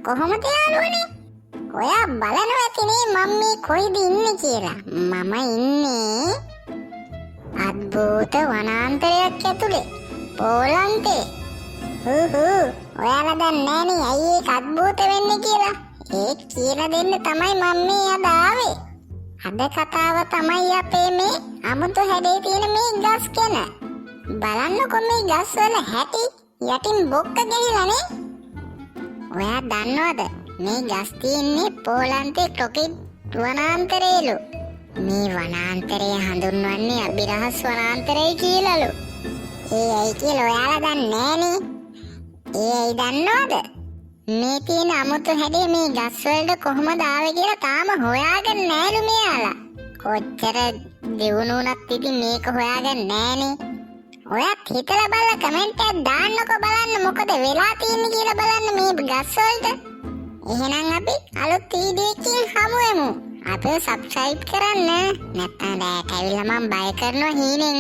කොහොමද යාළුවනේ? ඔයා බලනවා ඇතිනේ මම මේ කොයිද ඉන්නේ කියලා. මම ඉන්නේ අද්භූත වනාන්තරයක් ඇතුලේ. පෝලන්තේ. ඔයාලා දන්නේ නෑනේ ඇයි ඒක අද්භූත වෙන්නේ කියලා. ඒක කියලා දෙන්න තමයි මම මේ අද ආවේ. අද කතාව තමයි අපේ මේ අමුතු හැඩේ තියෙන මේ ගස් ගැන. බලන්නකො මේ ගස් වල හැටි යටින් බොක්ක ගිහිලානේ. ඔයා දන්නවද මේ ගස් තියෙන්නේ පෝලන්තේ ක්‍රොකිඩ් වනාන්තරයලු. මේ වනාන්තරය හඳුන්වන්නේ අභිරහස් වනාන්තරය කියලාලු. ඒ ඇයි කියලා ඔයාලා දන්නේ නෑනේ. ඒ ඇයි දන්නවද? මේ තියෙන අමුතු හැඩේ මේ ගස් වලට කොහොමද ආවේ කියලා තාම හොයාගෙන නෑලු මෙයාලා. කොච්චර දියුණු වුණත් ඉතින් මේක හොයාගෙන නෑනේ. ඔයාත් හිතලා බලලා කමෙන්ට් එකක් දාන්නකෝ බලන්න මොකද වෙලා තියෙන්නේ කියලා බලන්න මේ ගස් වලට. එහෙනම් අපි අලුත් වීඩියෝ එකකින් හමු වෙමු. අපිව සබ්ස්ක්‍රයිබ් කරන්න. නැත්නම් දැන් ඇවිල්ලා මම බය කරනවා හීනෙන්.